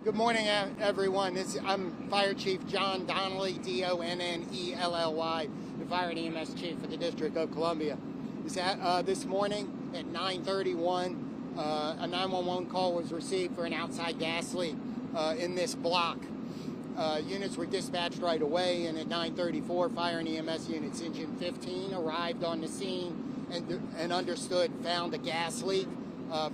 Good morning, everyone. I'm Fire Chief John Donnelly, D-O-N-N-E-L-L-Y, the Fire and EMS Chief for the District of Columbia. This morning at 9:31, a 911 call was received for an outside gas leak in this block. Units were dispatched right away, and at 9:34, Fire and EMS units Engine 15 arrived on the scene and found a gas leak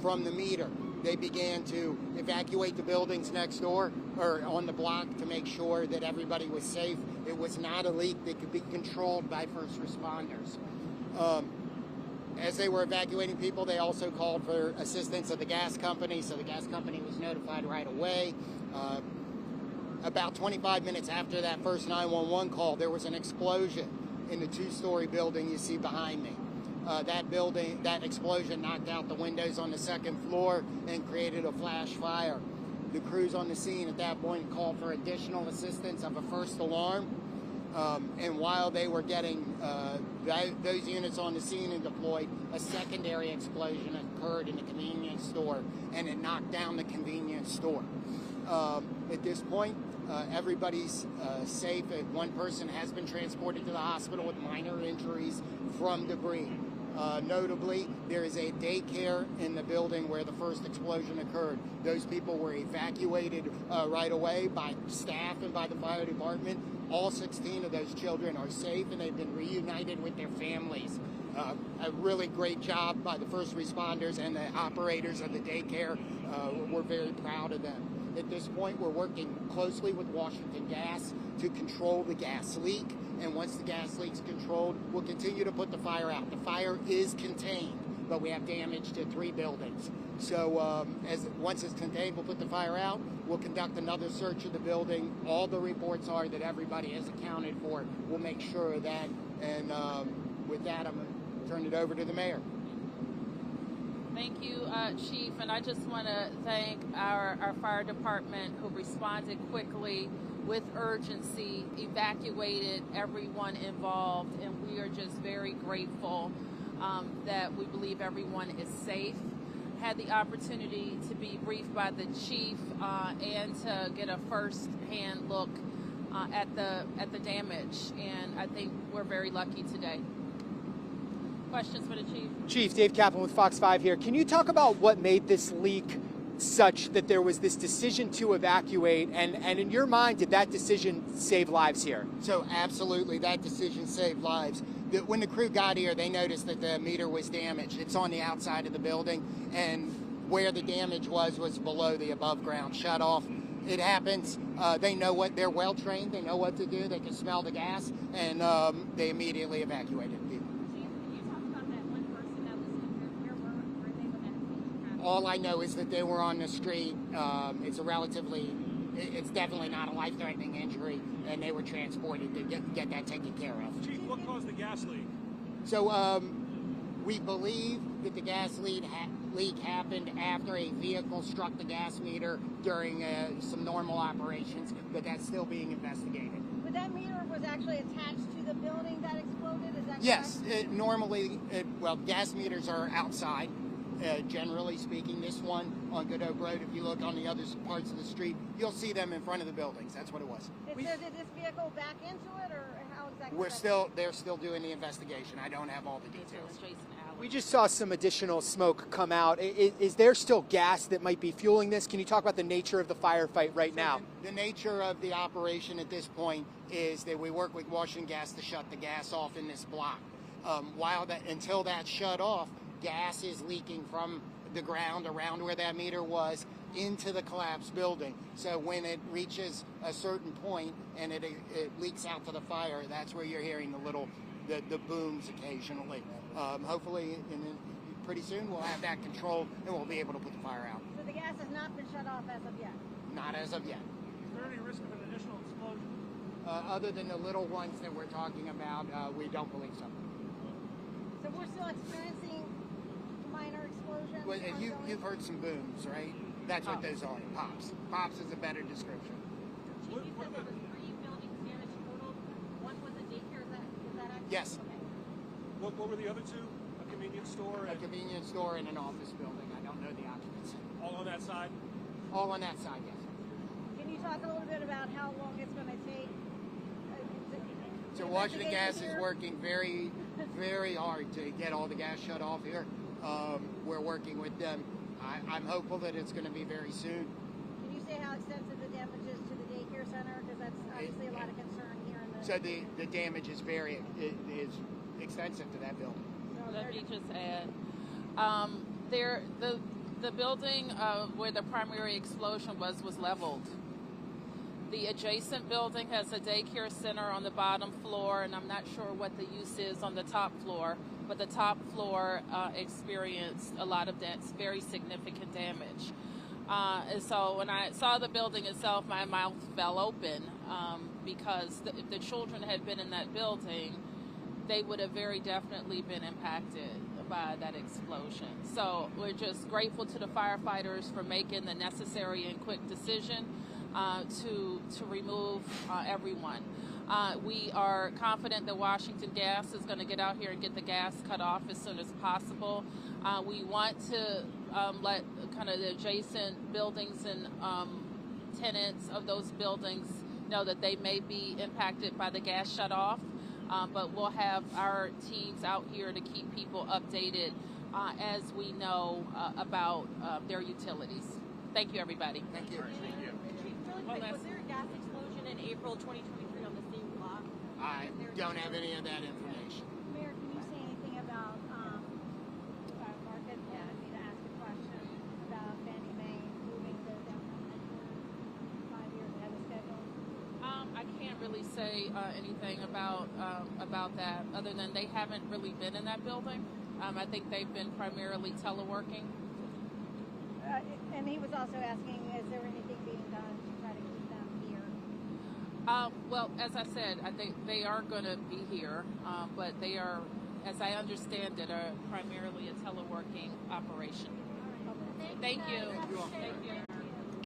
from the meter. They began to evacuate the buildings next door or on the block to make sure that everybody was safe. It was not a leak that could be controlled by first responders. As they were evacuating people, they also called for assistance of the gas company, so the gas company was notified right away. About 25 minutes after that first 911 call, there was an explosion in the two-story building you see behind me. That explosion knocked out the windows on the second floor and created a flash fire. The crews on the scene at that point called for additional assistance of a first alarm. And while they were getting those units on the scene and deployed, a secondary explosion occurred in the convenience store, and it knocked down the convenience store. At this point, everybody's safe. One person has been transported to the hospital with minor injuries from debris. Notably, there is a daycare in the building where the first explosion occurred. Those people were evacuated right away by staff and by the fire department. All 16 of those children are safe, and they've been reunited with their families. A really great job by the first responders and the operators of the daycare. We're very proud of them. At this point, we're working closely with Washington Gas to control the gas leak. And once the gas leak's controlled, we'll continue to put the fire out. The fire is contained, but we have damage to 3 buildings. So once it's contained, we'll put the fire out. We'll conduct another search of the building. All the reports are that everybody is accounted for. We'll make sure of that. And with that, I'm going to turn it over to the mayor. Thank you, Chief, and I just want to thank our fire department who responded quickly with urgency, evacuated everyone involved, and we are just very grateful that we believe everyone is safe. Had the opportunity to be briefed by the chief and to get a first-hand look at the damage, and I think we're very lucky today. Questions for the chief? Chief, Dave Kaplan with Fox 5 here. Can you talk about what made this leak such that there was this decision to evacuate, and in your mind, did that decision save lives here? So absolutely, that decision saved lives. When the crew got here, they noticed that the meter was damaged. It's on the outside of the building, and where the damage was below the above ground shutoff. It happens. They know they're well trained. They know what to do. They can smell the gas, and they immediately evacuated people. All I know is that they were on the street. It's definitely not a life-threatening injury, and they were transported to get that taken care of. Chief, what caused the gas leak? So we believe that the gas leak happened after a vehicle struck the gas meter during some normal operations, but that's still being investigated. But that meter was actually attached to the building that exploded? Is that yes, gas meters are outside. Generally speaking, this one on Good Oak Road, if you look on the other parts of the street, you'll see them in front of the buildings. That's what it was. Did this vehicle back into it, or how exactly? They're still doing the investigation. I don't have all the details. We just saw some additional smoke come out. Is there still gas that might be fueling this? Can you talk about the nature of the firefight right now? The nature of the operation at this point is that we work with Washington Gas to shut the gas off in this block. Until that's shut off, gas is leaking from the ground around where that meter was into the collapsed building. So when it reaches a certain point and it leaks out to the fire, that's where you're hearing the booms occasionally. Hopefully, pretty soon we'll have that controlled and we'll be able to put the fire out. So the gas has not been shut off as of yet? Not as of yet. Is there any risk of an additional explosion? Other than the little ones that we're talking about, we don't believe so. So we're still experiencing minor explosions? Well, you've heard some booms, right? That's what those are. Pops. Pops is a better description. You said there were 3 buildings damaged total. One was a daycare. Is that accurate? Yes. Okay. What were the other 2? A convenience store? A convenience store and an office building. I don't know the occupancy. All on that side? All on that side, yes. you talk a little bit about how long it's going to take? So Washington Gas is working very, very hard to get all the gas shut off here. We're working with them. I'm hopeful that it's going to be very soon. Can you say how extensive the damage is to the daycare center? Because that's obviously a lot of concern here in the... So the damage is is extensive to that building. Let me just add, the building where the primary explosion was leveled. The adjacent building has a daycare center on the bottom floor, and I'm not sure what the use is on the top floor, but the top floor experienced a lot of very significant damage. And so when I saw the building itself, my mouth fell open because if the children had been in that building, they would have very definitely been impacted by that explosion. So we're just grateful to the firefighters for making the necessary and quick decision to remove everyone. We are confident that Washington Gas is going to get out here and get the gas cut off as soon as possible. We want to let kind of the adjacent buildings and tenants of those buildings know that they may be impacted by the gas shut off. But we'll have our teams out here to keep people updated as we know about their utilities. Thank you, everybody. Thank you. Chief, really quick, was there a gas explosion in April 2023 on the same block? I don't have any of that information. Mayor, can you say anything about Marcus wanted me to ask a question about Fannie Mae moving the downtown headquarters 5 years ahead of schedule? I can't really say anything about that other than they haven't really been in that building. I think they've been primarily teleworking. And he was also asking, is there anything being done to try to keep them here? Well, as I said, I think they are going to be here, but they are, as I understand it, are primarily a teleworking operation. All right. Thank you. Thank you all. Thank you.